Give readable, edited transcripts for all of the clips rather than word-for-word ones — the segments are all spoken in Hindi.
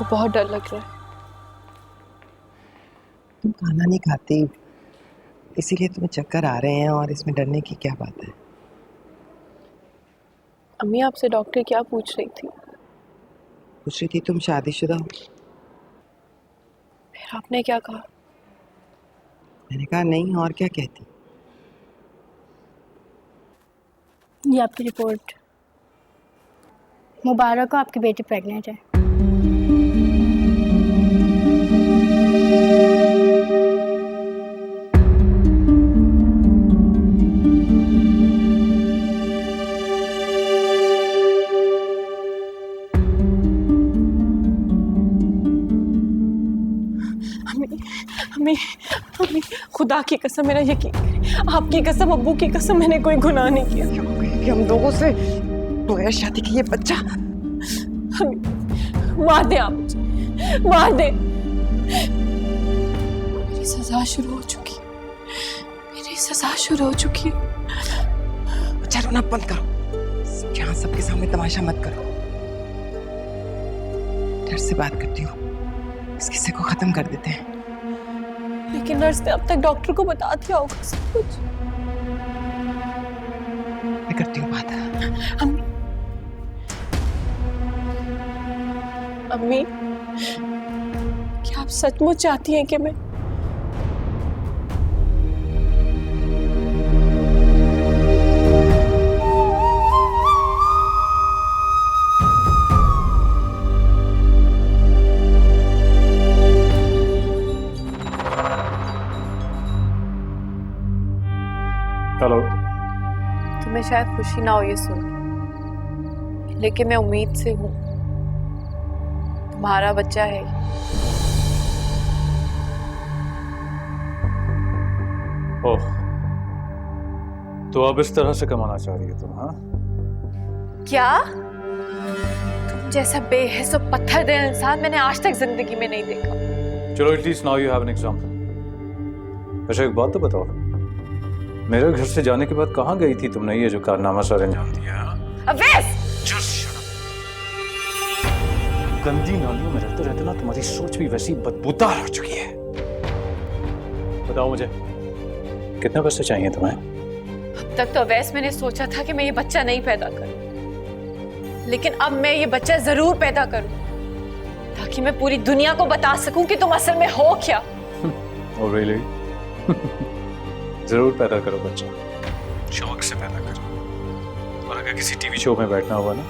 को बहुत डर लग रहा है। तुम खाना नहीं खाती, इसीलिए तुम्हें चक्कर आ रहे हैं, और इसमें डरने की क्या बात है? अम्मी आपसे डॉक्टर क्या पूछ रही थी? पूछ रही थी तुम शादीशुदा हो। फिर आपने क्या कहा? मैंने कहा नहीं, और क्या कहती? ये आपकी रिपोर्ट। मुबारक हो, आपकी बेटी प्रेग्नेंट है। अम्मी अम्मी, खुदा की कसम मेरा यकीन करें, आपकी कसम, अब्बू की कसम, मैंने कोई गुनाह नहीं किया। क्यों हो गई कि हम लोगों से? तो है शादी की ये बच्चा। मार दे आप मुझे, मार दे। मेरी सजा शुरू हो चुकी है, मेरी सजा शुरू हो चुकी है। बच्चा रोना बंद करो, यहाँ सबके सामने तमाशा मत करो। डर से बात करती हूँ, इस किस्से को खत्म कर देते हैं। लेकिन नर्स ने अब तक डॉक्टर को बता दिया होगा सब कुछ। मैं करती हूँ बात। अम्मी, अम्मी, क्या आप सचमुच चाहती हैं कि मैं हेलो। तुम्हें शायद खुशी ना हो ये सुन के, लेकिन मैं उम्मीद से हूँ, तुम्हारा बच्चा है। ओह, तो अब इस तरह से कमाना चाह रही है तुम? हाँ, क्या? तुम जैसा बेहिस और पत्थर दिल इंसान मैंने आज तक जिंदगी में नहीं देखा। चलो, at least now you have an example. अच्छा एक बात तो बताओ, मेरे घर से जाने के बाद कहाँ गई थी तुमने ये जो कारनामा सारे अंजाम दिया? अवैस! गंदी नालियों में रहते रहते ना तुम्हारी सोच भी वैसी बदबूदार हो चुकी है। बताओ मुझे, कितने पैसे चाहिए तुम्हें? अब तक तो अवैस मैंने सोचा था कि मैं ये बच्चा नहीं पैदा करूं, लेकिन अब मैं ये बच्चा जरूर पैदा करूं, ताकि मैं पूरी दुनिया को बता सकूं कि तुम असल में हो क्या। Oh really? जरूर पैदा करो बच्चा, शौक से पैदा करो। और अगर किसी टीवी शो में बैठना होगा ना,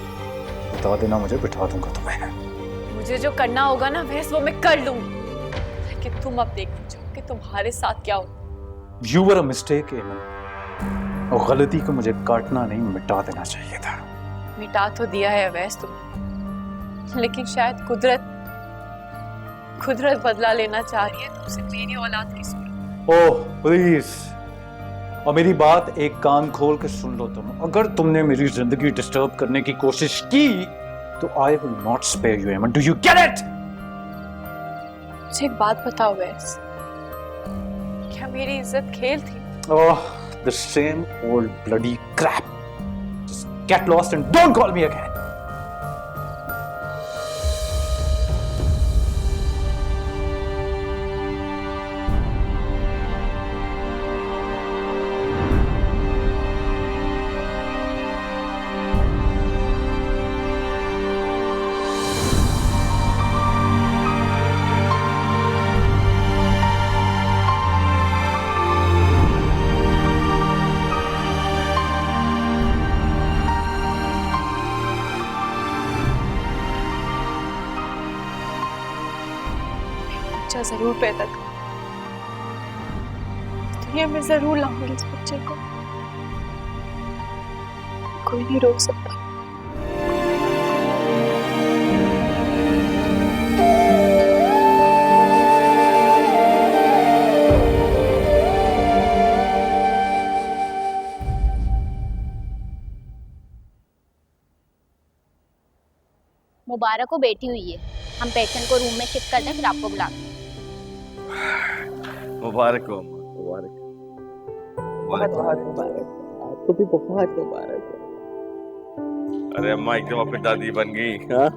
बता देना मुझे, बिठा दूंगा तुम्हें। मुझे जो करना होगा ना वैस, वो मैं कर लूंगी, लेकिन तुम अब देखना चाहो कि तुम्हारे साथ क्या हो। You were a mistake, एमन। और गलती को मुझे काटना नहीं, मिटा देना चाहिए था। मिटा तो दिया है अवैस तुम, लेकिन शायद कुदरत बदला लेना चाह रही है तुमसे मेरी औलाद की सूरत। ओह प्लीज, और मेरी बात एक कान खोल के सुन लो तुम। अगर तुमने मेरी जिंदगी डिस्टर्ब करने की कोशिश की तो I will not spare you, Aman. Do you get it? मुझे एक बात बताओ वैस, क्या मेरी इज्जत खेल थी? Oh, the same old bloody crap. Just get lost and don't call me again. बच्चा जरूर पैदा कर, दुनिया में जरूर लाऊंगी इस बच्चे को, कोई नहीं रोक सकता। मुबारक को बेटी हुई है। हम पेशेंट को रूम में शिफ्ट करते हैं, फिर आपको बुलाते हैं। मुबारक हो, मुबारक। बहुत मुबारक, आपको भी बहुत मुबारक हो। अरे अम्मा एकदम अपनी दादी बन गई। हाँ,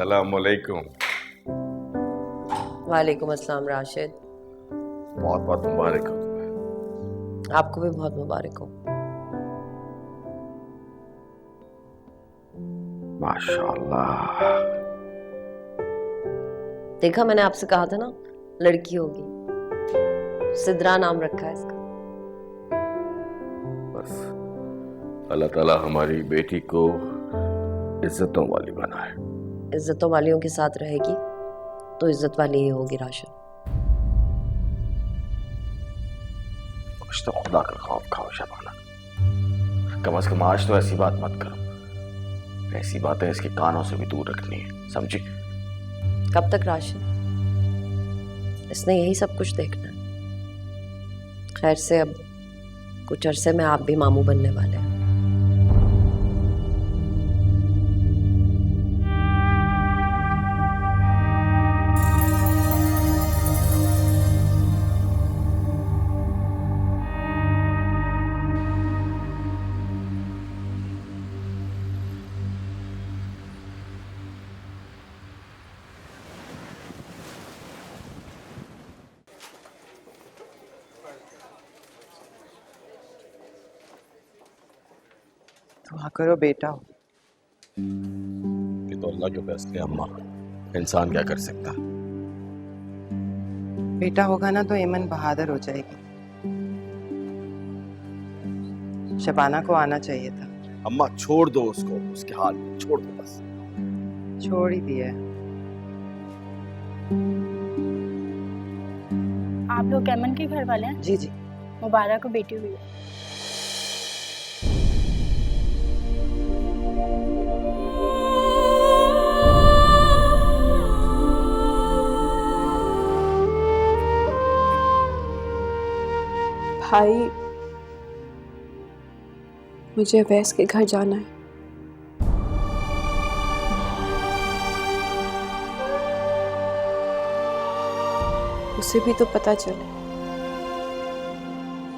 अस्सलामुअलैकुम। वालेकुम अस्सलाम राशिद। बहुत बहुत मुबारक हो तुम्हें। आपको भी बहुत मुबारक हो। माशाअल्लाह। देखा, मैंने आपसे कहा था ना लड़की होगी। सिद्रा नाम रखा है इसका। बस अल्लाह ताला हमारी बेटी को इज्जतों वाली बनाए। इज्जतों वालियों के साथ रहेगी तो इज्जत वाली ही होगी राशिद। कुछ तो खुदा का खौफ खाओ शबाना। कम से कम आज तो ऐसी बात मत करो। ऐसी बातें इसके कानों से भी दूर रखनी है, समझी? कब तक राशिद? इसने यही सब कुछ देखना है। खैर से अब कुछ अरसे में आप भी मामू बनने वाले हैं। दुआ करो बेटा हो। ये तो अल्लाह के फैसले अम्मा, इंसान क्या कर सकता। बेटा होगा ना तो एमन बहादुर हो जाएगी। शबाना को आना चाहिए था। अम्मा छोड़ दो उसको, उसके हाल में छोड़ दो बस। छोड़ ही दिया है। आप लोग कैमन के घर वाले हैं? जी जी। मुबारक को बेटी हुई है। भाई, मुझे अवैस के घर जाना है। उसे भी तो पता चले।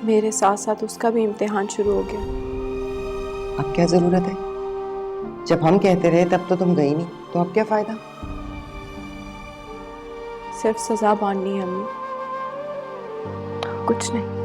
मेरे साथ साथ उसका भी इम्तिहान शुरू हो गया। अब क्या जरूरत है? जब हम कहते रहे तब तो तुम गई नहीं, तो अब क्या फायदा? सिर्फ सजा बांधनी है अम्मी, कुछ नहीं।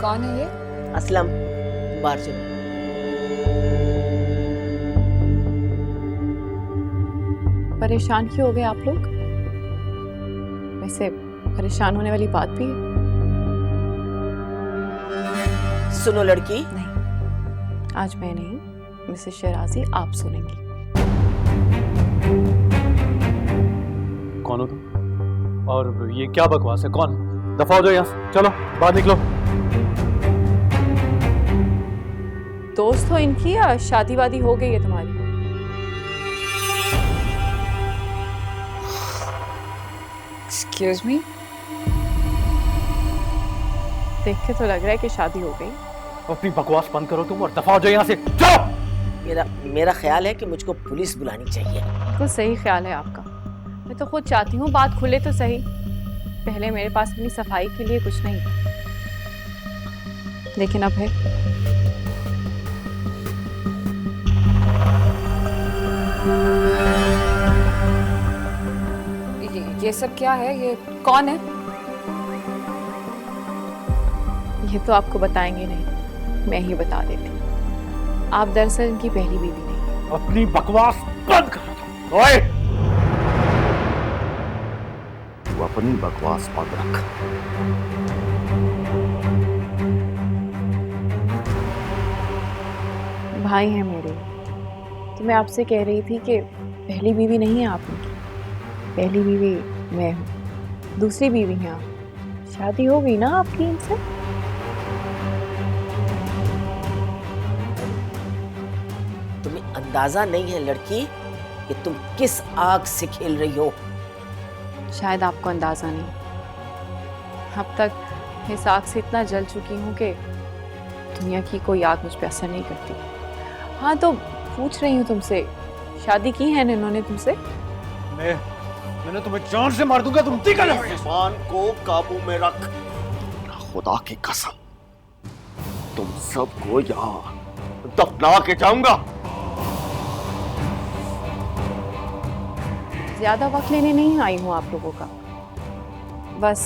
कौन है ये? असलम, बाहर चलो। परेशान क्यों हो गए आप लोग? वैसे परेशान होने वाली बात भी है? सुनो लड़की। नहीं, आज मैं नहीं, मिसेस शराजी आप सुनेंगी। कौन हो तुम? और ये क्या बकवास है? कौन? दफा हो जाओ यहाँ से, चलो बाहर निकलो। दोस्त हो इनकी या शादी वादी हो गई है तुम्हारी? Excuse me? देख के तो लग रहा है कि शादी हो गई। अपनी बकवास बंद करो तुम और दफा हो जाओ यहाँ से, चलो। मेरा ख्याल है कि मुझको पुलिस बुलानी चाहिए। बिल्कुल सही ख्याल है आपका। मैं तो खुद चाहती हूँ बात खुले तो सही। पहले मेरे पास अपनी सफाई के लिए कुछ नहीं था, लेकिन अब है। ये सब क्या है? ये कौन है? ये तो आपको बताएंगे नहीं, मैं ही बता देती हूँ। आप दरअसल इनकी पहली बीवी नहीं। अपनी बकवास बंद करो। ओए, तू अपनी बकवास बंद रख। भाई हैं मेरे, तो मैं आपसे कह रही थी कि पहली बीवी नहीं है आप उनकी। पहली बीवी मैं हूँ, दूसरी बीवी हैं आप। शादी हो गई ना आपकी इनसे? तुम्हें अंदाजा नहीं है लड़की कि तुम किस आग से खेल रही हो। शायद आपको अंदाजा नहीं, अब तक इस आग से इतना जल चुकी हूँ कि दुनिया की कोई आग मुझ पे असर नहीं करती। हाँ तो पूछ रही हूँ तुमसे, शादी की है इन्होंने तुमसे? मैंने तुम्हें जान से मार दूंगा, तुम ठीक है? जुबान को काबू में रख। खुदा की कसम तुम सबको यहाँ दफना के जाऊंगा। ज्यादा वक्त लेने नहीं आई हूँ आप लोगों का, बस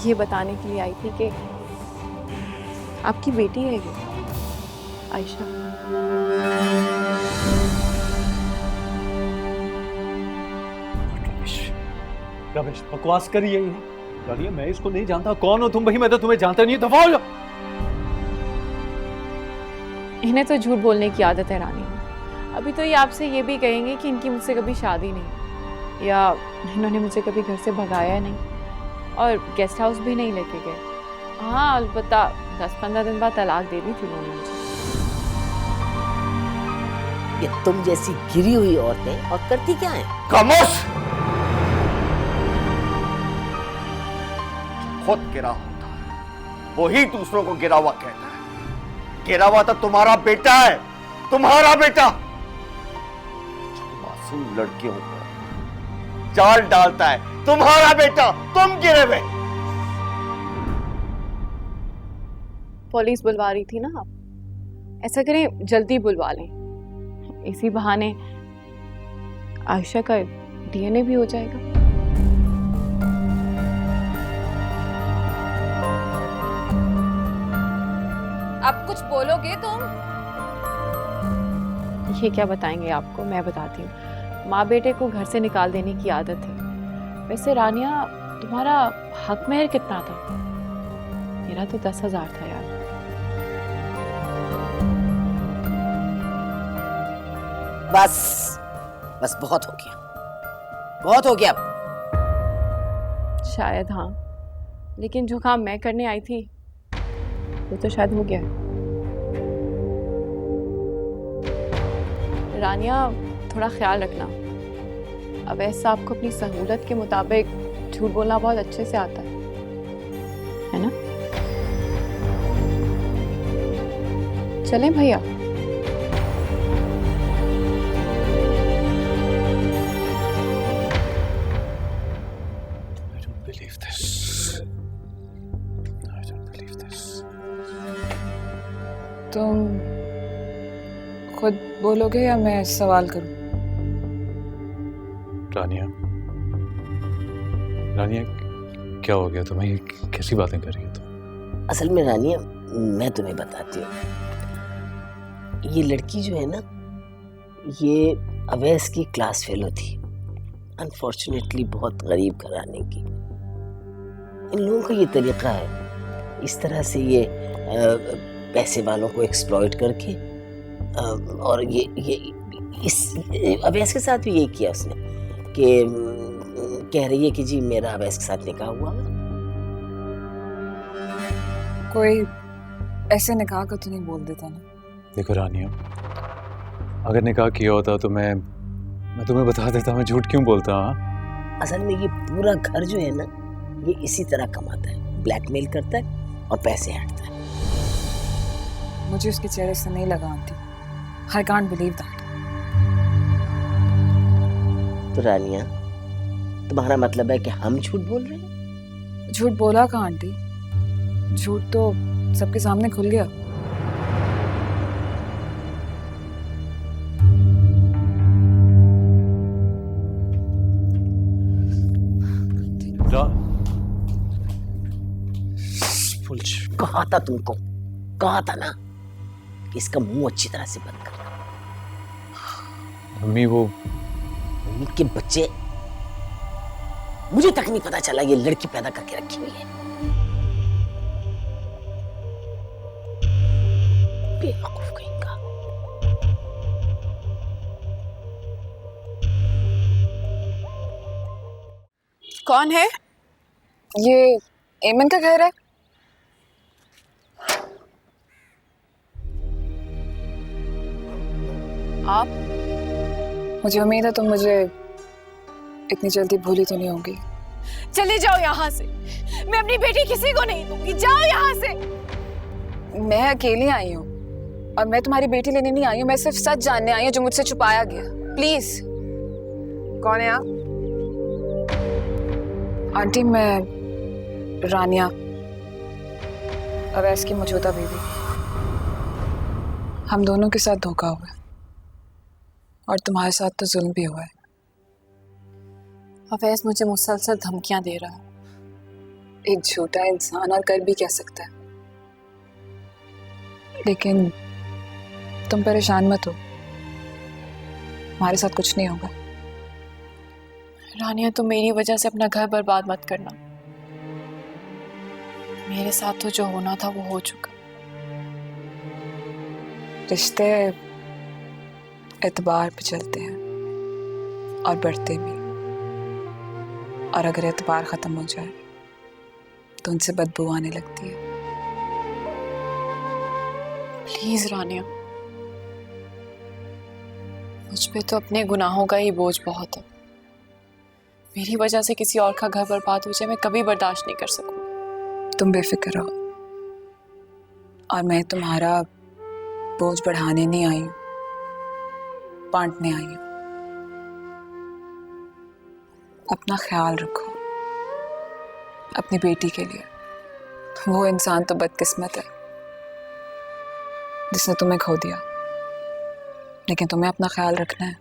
ये बताने के लिए आई थी कि आपकी बेटी है ये आयशा। रमेश बकवास करिए ये। मैं इसको नहीं जानता, कौन हो तुम भाई? मैं तो तुम्हें जानता नहीं, दफा हो जाओ। इन्हें तो झूठ बोलने की आदत है रानी। अभी तो ये आपसे ये भी कहेंगे कि इनकी मुझसे कभी शादी नहीं, या इन्होंने मुझे कभी घर से भगाया नहीं और गेस्ट हाउस भी नहीं लेके गए। हाँ अलबत्ता 10-15 दिन बाद तलाक दे दी थी उन्होंने मुझे। ये तुम जैसी गिरी हुई औरतें और करती क्या है? खामोश। खुद गिरा होता है वही दूसरों को गिरा हुआ कहता है। गिरा हुआ तो तुम्हारा बेटा है, तुम्हारा बेटा। मासूम लड़कियों को जाल डालता है तुम्हारा बेटा, तुम गिरे हुए। पुलिस बुलवा रही थी ना आप, ऐसा करें जल्दी बुलवा लें, इसी बहाने आयशा का डीएनए भी हो जाएगा। आप कुछ बोलोगे तुम? ये क्या बताएंगे आपको, मैं बताती हूँ। माँ बेटे को घर से निकाल देने की आदत है। वैसे रानिया तुम्हारा हक मेहर कितना था? मेरा तो 10,000 था यार। बस बस बहुत हो गया, बहुत हो गया। शायद हाँ, लेकिन जो काम मैं करने आई थी वो तो शायद हो गया। रानिया थोड़ा ख्याल रखना, अवैस साहब को अपनी सहूलत के मुताबिक झूठ बोलना बहुत अच्छे से आता है ना? चलें भैया? तुम खुद बोलोगे या मैं सवाल करूं? रानिया, रानिया क्या हो गया तुम्हें? ये कैसी बातें कर रही हो तुम? असल में रानिया मैं तुम्हें बताती हूँ, ये लड़की जो है ना, ये अवैस की क्लास फेलो थी। अनफॉर्चुनेटली बहुत गरीब घराने की। इन लोगों का ये तरीका है, इस तरह से ये पैसे वालों को एक्सप्लॉइट करके, और ये इस अवैस के साथ भी यही किया उसने कि कह रही है कि जी मेरा अवैस के साथ निकाह हुआ। कोई ऐसे निकाह का तो नहीं बोल देता ना? देखो रानिया, अगर निकाह किया होता तो मैं तुम्हें बता देता। मैं झूठ क्यों बोलता? हाँ, असल में ये पूरा घर जो है ना, ये इसी तरह कमाता है, ब्लैकमेल करता है और पैसे हटता है। मुझे उसके चेहरे से नहीं लगा aunty. I can't believe that. तो रानिया, तुम्हारा मतलब है कि हम झूठ बोल रहे हैं? झूठ बोला कहाँ आंटी? झूठ तो सबके सामने खुल गया। कहा था तुमको, कहा था ना कि इसका मुंह अच्छी तरह से बंद करना। मम्मी वो मम्मी के बच्चे, मुझे तक नहीं पता चला ये लड़की पैदा करके रखी हुई है। बेवकूफ कहीं का। कौन है ये? एमन का घर है? आप मुझे उम्मीद है तुम मुझे इतनी जल्दी भूली तो नहीं होगी। चले जाओ यहाँ से, मैं अपनी बेटी किसी को नहीं दूंगी, जाओ यहाँ से। मैं अकेली आई हूँ और मैं तुम्हारी बेटी लेने नहीं आई हूँ, मैं सिर्फ सच जानने आई हूँ जो मुझसे छुपाया गया। प्लीज। कौन है आप? आंटी, मैं रानिया, अवैस की मौजूदा बीवी। हम दोनों के साथ धोखा हुआ है और तुम्हारे साथ तो जुल्म भी हुआ है। अवैस मुझे मुसलसल धमकियां दे रहा है। एक झूठा इंसान और कर भी क्या सकता है, लेकिन तुम परेशान मत हो, हमारे साथ कुछ नहीं होगा। रानिया, तुम मेरी वजह से अपना घर बर्बाद मत करना। मेरे साथ तो जो होना था वो हो चुका। रिश्ते एतबार पे चलते हैं और बढ़ते भी, और अगर एतबार खत्म हो जाए तो उनसे बदबू आने लगती है। प्लीज रानिया, मुझ पे तो अपने गुनाहों का ही बोझ बहुत है। मेरी वजह से किसी और का घर बर्बाद हो जाए, मैं कभी बर्दाश्त नहीं कर सकूंगी। तुम बेफिक्र रहो, और मैं तुम्हारा बोझ बढ़ाने नहीं आई हूं, बांटने आई हूं। अपना ख्याल रखो अपनी बेटी के लिए। वो इंसान तो बदकिस्मत है जिसने तुम्हें खो दिया, लेकिन तुम्हें अपना ख्याल रखना है,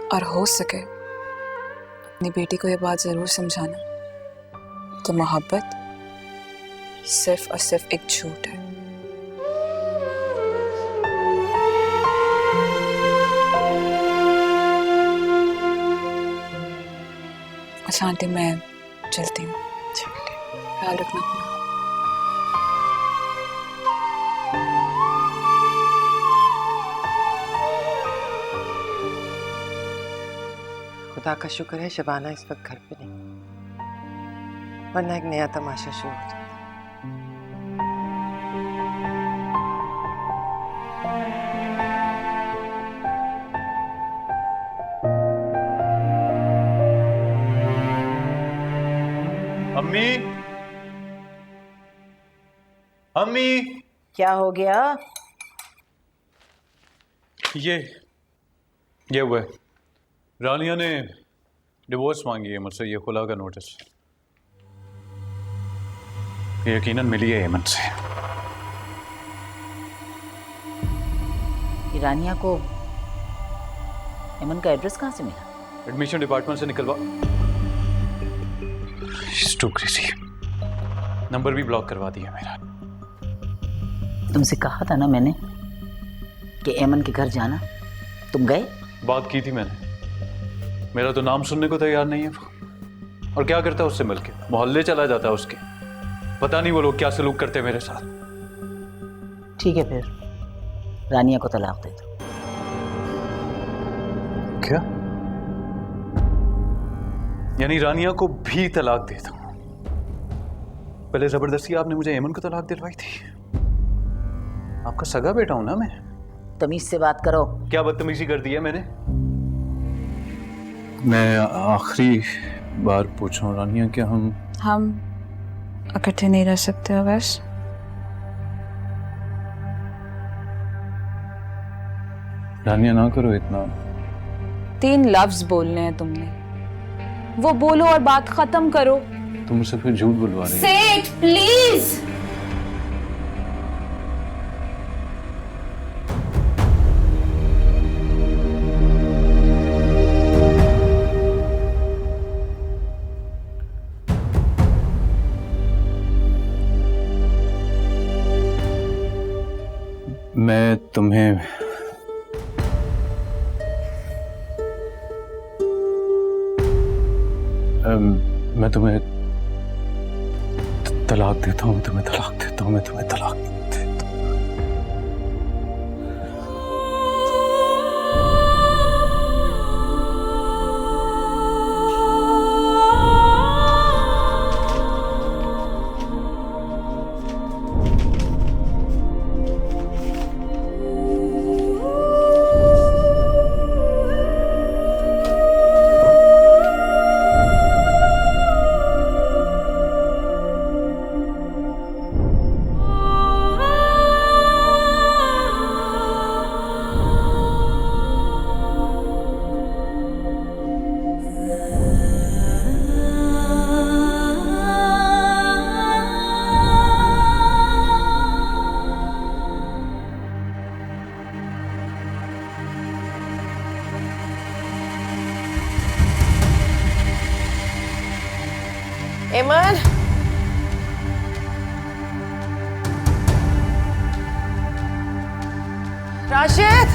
और हो सके अपनी बेटी को ये बात जरूर समझाना कि मोहब्बत सिर्फ और सिर्फ एक झूठ है। अच्छा आंटी, मैं चलती हूँ, ख्याल रखना अपना। खुदा का शुक्र है शबाना इस वक्त घर पे नहीं, वरना एक नया तमाशा शुरू हो जाता। अम्मी, अम्मी, क्या हो गया? ये हुआ है। रानिया ने डिवोर्स मांगी है मुझसे, ये खुला का नोटिस। ये यकीनन मिली है हेमंत से। रानिया को हेमंत का एड्रेस कहाँ से मिला? एडमिशन डिपार्टमेंट से निकलवा। She's too crazy। नंबर भी ब्लॉक करवा दिया मेरा। तुमसे कहा था ना मैंने कि एमन के घर जाना, तुम गए? बात की थी मैंने, मेरा तो नाम सुनने को तैयार नहीं है वो। और क्या करता है उससे मिलके, मोहल्ले चला जाता है उसके। पता नहीं वो लोग क्या सलूक करते हैं मेरे साथ। ठीक है, फिर रानिया को तलाक दे दो। क्या? यानी रानिया को भी तलाक दे दूं? पहले जबरदस्ती आपने मुझे एमन को तलाक दिलवाई थी। आपका सगा बेटा हूं ना मैं। तमीज से बात करो। क्या बदतमीजी कर दी है मैंने? मैं आखिरी बार पूछ रहा हूँ रानिया, क्या हम इकट्ठे नहीं रह सकते अवैस? रानिया ना करो इतना। 3 लफ्ज बोलने हैं तुमने, वो बोलो और बात खत्म करो। तुम मुझसे फिर झूठ बुलवा रही हो। Say it, please। मैं तुम्हें मैं तुम्हें तलाक देता हूँ, मैं तुम्हें तलाक देता हूँ, मैं तुम्हें तलाक देता हूँ। एमन, राशिद,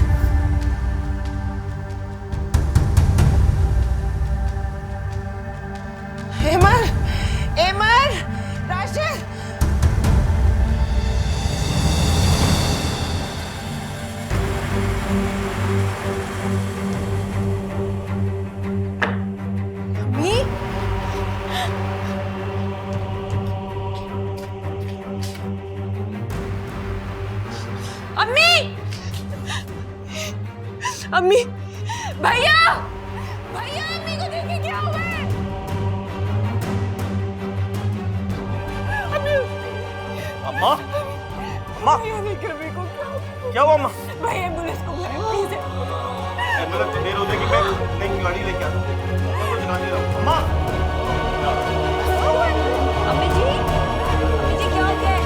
एमन, एमन, राशिद। अम्मी, अम्मी, अम्मी, भैया, भैया, अम्मी को देखिए क्या हुआ है। अम्मी, अम्मा, अम्मा, क्या हुआ अम्मा? भाई एम्बुलेंस को बुलाएं प्लीज। एम्बुलेंस देर हो जाएगी, मैं नई गाड़ी लेके आता हूँ। मैं कुछ गाड़ी लाऊं। अम्मा, अम्मी जी, क्या हो गया है?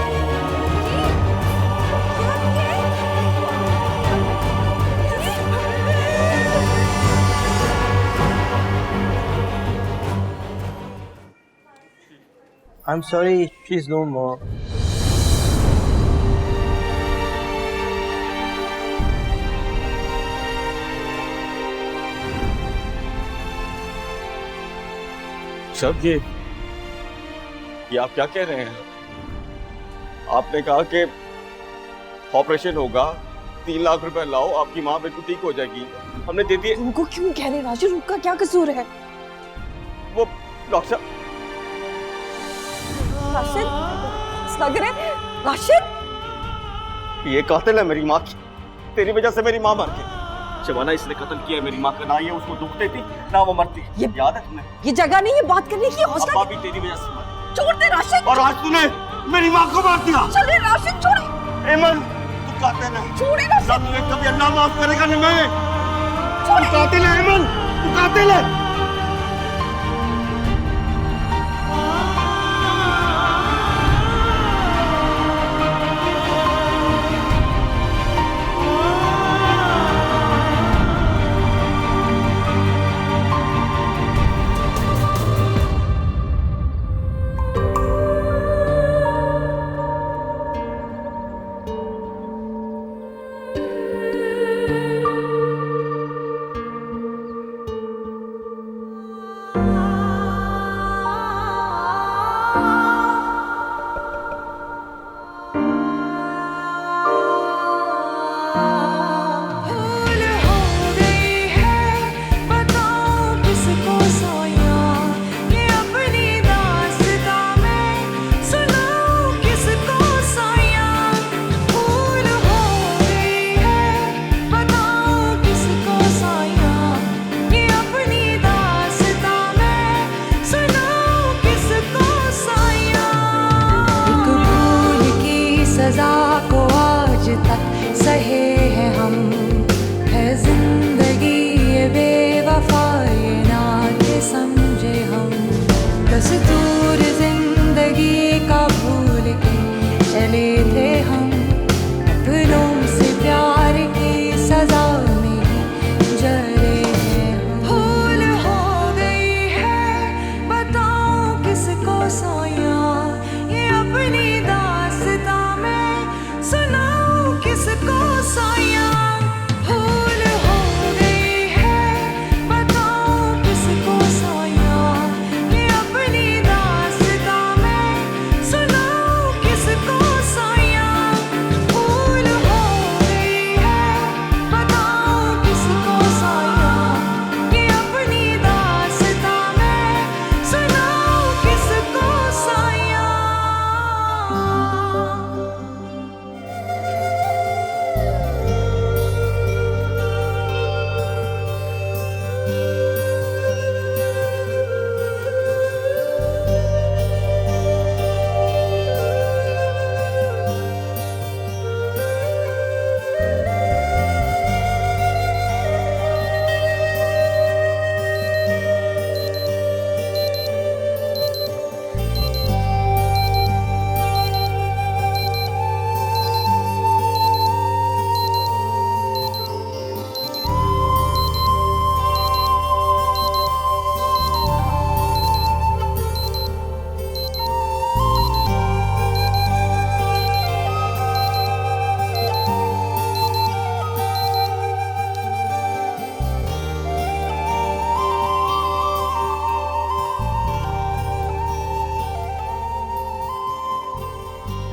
I'm sorry, she's no more. Sir ये आप क्या कह रहे हैं? आपने कहा कि ऑपरेशन होगा, 3 लाख रुपए लाओ, आपकी माँ बिल्कुल ठीक हो जाएगी। हमने दे दिए। उनको क्यों कह रहे राजू? उनका क्या कसूर है? वो डॉक्टर राशिद, लग रहे राशिद, ये कातिल है मेरी माँ की। तेरी वजह से मेरी माँ मर गई। शबाना, इसने कत्ल किया मेरी माँ का। ना ये उसको दुख देती, ना वो मरती। ये याद है तुम्हें? ये जगह नहीं है बात करने की। हौसला अब्बा भी तेरी वजह से मर। छोड़ दे राशिद। और आज तूने मेरी माँ को मार दिया। चले राशिद, छोड़े। एमन, तू कातिल है। छोड़े राशिद। ना तुझे कभी अल्लाह माफ करेगा ना मैं। तू कातिल है एमन, तू कातिल है।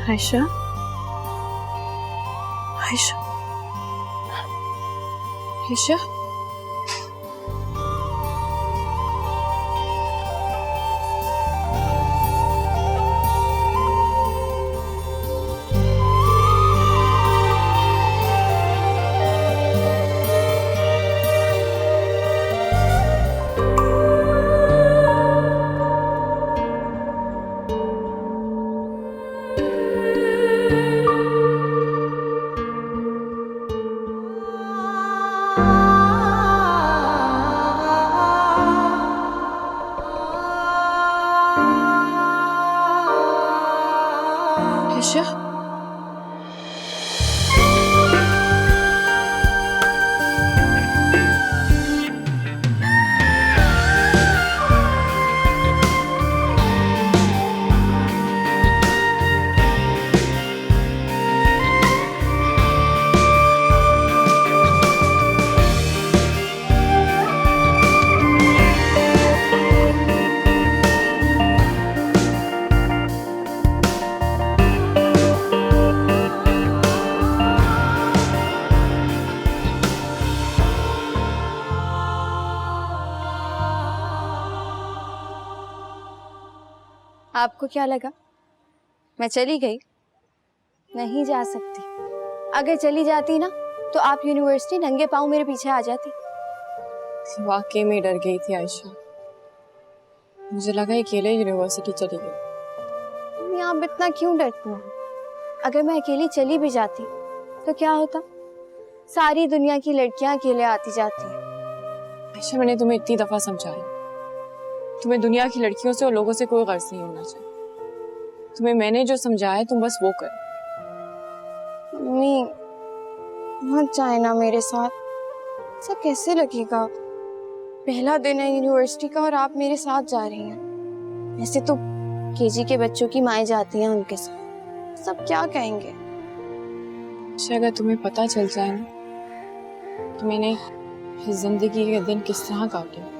आयशा, आयशा, आयशा, आयशा, आपको क्या लगा मैं चली गई? नहीं जा सकती। अगर चली जाती ना तो आप यूनिवर्सिटी नंगे पाँव मेरे पीछे आ जाती। वाकई में डर गई थी आयशा। मुझे लगा अकेले यूनिवर्सिटी चली गई। आप इतना क्यों डरती हैं? अगर मैं अकेली चली भी जाती तो क्या होता? सारी दुनिया की लड़कियां अकेले आती जाती हैं। आयशा, मैंने तुम्हें इतनी दफा समझाया, तुम्हें दुनिया की लड़कियों से और लोगों से कोई गर्ज नहीं होना चाहिए। तुम्हें मैंने जो समझाया तुम बस वो करो। मम्मी मत जाए ना मेरे साथ, ऐसा कैसे लगेगा? पहला दिन है यूनिवर्सिटी का और आप मेरे साथ जा रही हैं। ऐसे तो केजी के बच्चों की माएँ जाती हैं उनके साथ, सब क्या कहेंगे? आयशा, अगर तुम्हें पता चल जाए ना कि मैंने जिंदगी के दिन किस तरह काटे,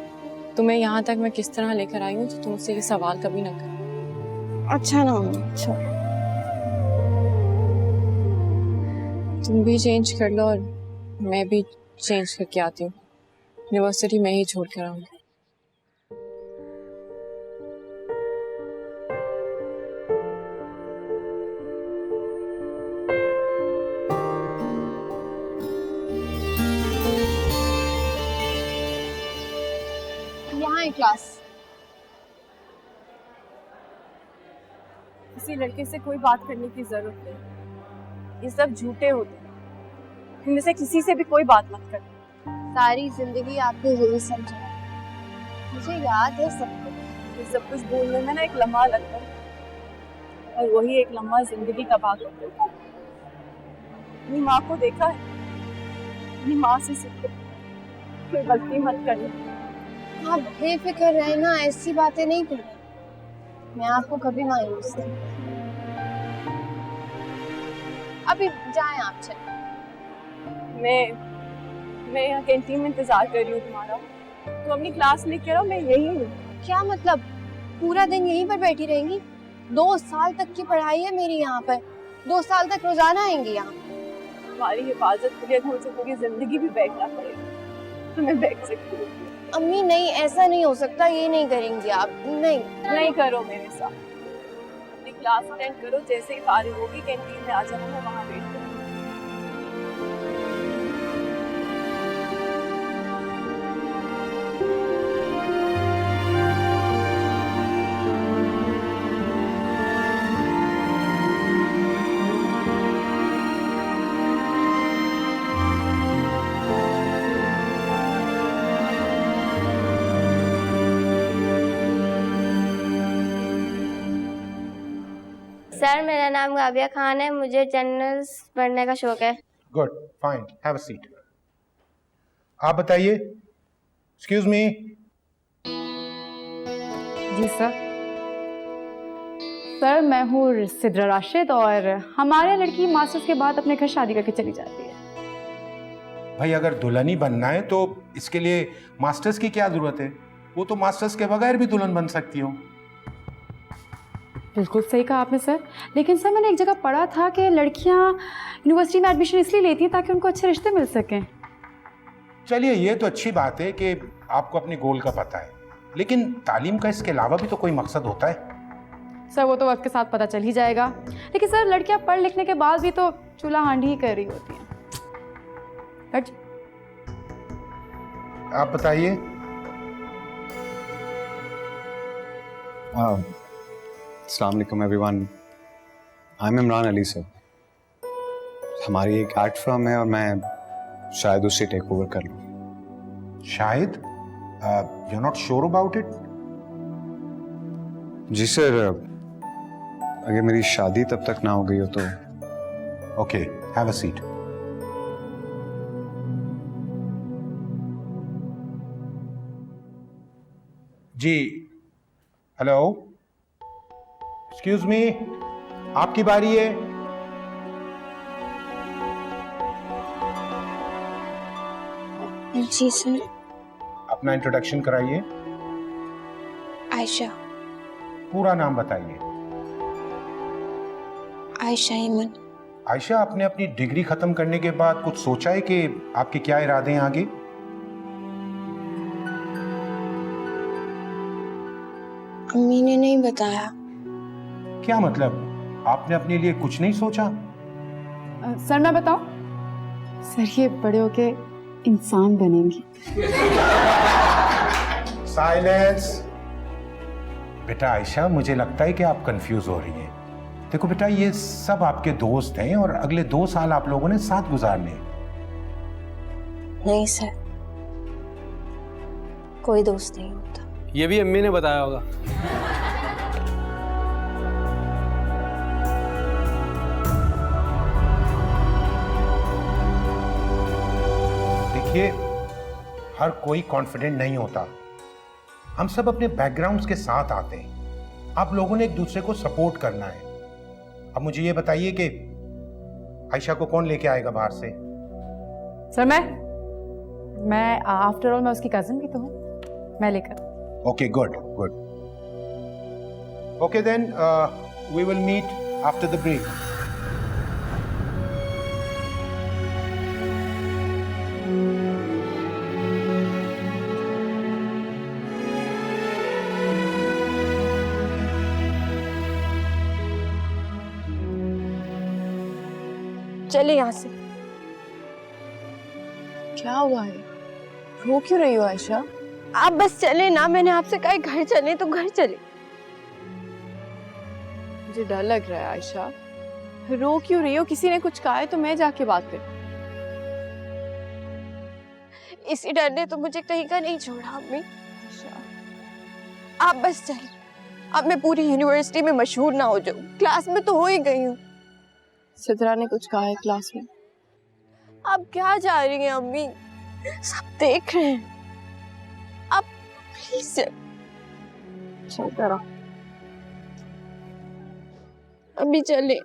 तुम्हें यहाँ तक मैं किस तरह लेकर आई हूँ, तो तुम मुझसे ये सवाल कभी ना करो। अच्छा ना मम्मी, अच्छा। तुम भी चेंज कर लो और मैं भी चेंज करके आती हूँ। यूनिवर्सिटी में ही छोड़ कर आऊँगी। यहाँ है क्लास। किसी लड़के से कोई बात करने की जरूरत नहीं, ये सब झूठे होते हैं। इनमें से किसी से भी कोई बात मत कर। सारी जिंदगी आपने यही समझा, मुझे याद है सब कुछ। ये सब कुछ भूलने में ना एक लम्हा लगता है, और वही एक लम्हा जिंदगी तबाह कर देता है। अपनी माँ को देखा है, अपनी माँ से सीखो, कोई गलती मत करना। आप बेफिक्र रहे ना, ऐसी बातें नहीं करें। मैं आपको कभी मायूस नहीं। अभी जाएं आप, चलें। मैं यहाँ कैंटीन में इंतजार कर रही हूँ तुम्हारा। तुम अपनी क्लास लेके आओ, मैं यही हूँ। क्या मतलब? पूरा दिन यहीं पर बैठी रहेंगी? 2 साल तक की पढ़ाई है मेरी यहाँ पर। 2 साल तक रोजाना आएंगी यहाँ? तुम्हारी हिफाजत के लिए मुझे पूरी जिंदगी भी बैठना पड़ेगा, तो मैं बैठ सकती हूँ। अम्मी नहीं, ऐसा नहीं हो सकता। ये नहीं करेंगी आप। नहीं करो मेरे साथ। अपनी क्लास अटेंड करो, जैसे ही फारिग होगी कैंटीन में आ जाना, मैं वहाँ बैठ जाऊंगी। सर, मेरा नाम गाबिया खान है, मुझे जर्नल्स पढ़ने का शौक है। Good, fine, have a seat. आप बताइए। Excuse me. जी सर। सर, मैं हूँ सिद्रा राशिद और हमारे लड़की मास्टर्स के बाद अपने घर शादी करके चली जाती है। भाई, अगर दुल्हन ही बनना है तो इसके लिए मास्टर्स की क्या जरूरत है? वो तो मास्टर्स के बगैर भी दुल्हन बन सकती हो। बिल्कुल सही कहा आपने सर, लेकिन सर मैंने एक जगह पढ़ा था कि लड़कियां यूनिवर्सिटी में एडमिशन इसलिए लेती हैं ताकि उनको अच्छे रिश्ते मिल सकें। चलिए, ये तो अच्छी बात है कि आपको अपने गोल का पता है, लेकिन तालीम का इसके अलावा भी तो कोई मकसद होता है। सर वो तो वक्त के साथ पता चल ही जाएगा, लेकिन सर लड़कियां पढ़ लिखने के बाद भी तो चूल्हा हांडी ही कर रही होती हैं। आप बताइए। अस्सलाम वालेकुम everyone, I am Imran Ali sir. हमारी एक आर्ट फर्म है और मैं शायद उससे टेक ओवर कर लूँ। शायद? You are not sure about it? जी सर, अगर मेरी शादी तब तक ना हो गई हो तो। Okay, have a seat. जी, हेलो, एक्सक्यूज मी, आपकी बारी है। जी सर। अपना इंट्रोडक्शन कराइए। आयशा। पूरा नाम बताइए। आयशा ईमन। आयशा, आपने अपनी डिग्री खत्म करने के बाद कुछ सोचा है कि आपके क्या इरादे हैं आगे? अम्मी ने नहीं बताया। क्या मतलब, आपने अपने लिए कुछ नहीं सोचा? सर मैं बताऊं? सर ये बड़े होके इंसान बनेंगी। साइलेंस। बेटा आयशा, मुझे लगता है कि आप कंफ्यूज हो रही हैं। देखो बेटा, ये सब आपके दोस्त हैं और अगले 2 साल आप लोगों ने साथ गुजारने हैं। नहीं सर, कोई दोस्त नहीं होता। ये भी अम्मी ने बताया होगा। देखिए, हर कोई कॉन्फिडेंट नहीं होता। हम सब अपने बैकग्राउंड्स के साथ आते हैं। आप लोगों ने एक दूसरे को सपोर्ट करना है। अब मुझे ये बताइए कि आयशा को कौन लेके आएगा बाहर से? सर मैं आफ्टर ऑल मैं उसकी कजिन भी तो हूँ, मैं लेकर। Okay, good, good. Okay then, we will meet after the break. चले यहाँ से। क्या हुआ है? रो क्यों रही हो आयशा? आप बस चले ना, मैंने आपसे कहा घर चले तो घर चले। मुझे डर लग रहा है आयशा। रो क्यों रही हो? किसी ने कुछ कहा है तो मैं जाके बात करूं। इसी डर ने तो मुझे कहीं का नहीं छोड़ा अम्मी। आप बस चले, अब मैं पूरी यूनिवर्सिटी में मशहूर ना हो जाऊं। क्लास में तो हो ही गई हूँ। सिद्रा ने कुछ कहा है क्लास में? आप क्या जा रही हैं अम्मी? सब देख रहे हैं। आप प्लीज चल करो। अभी चले।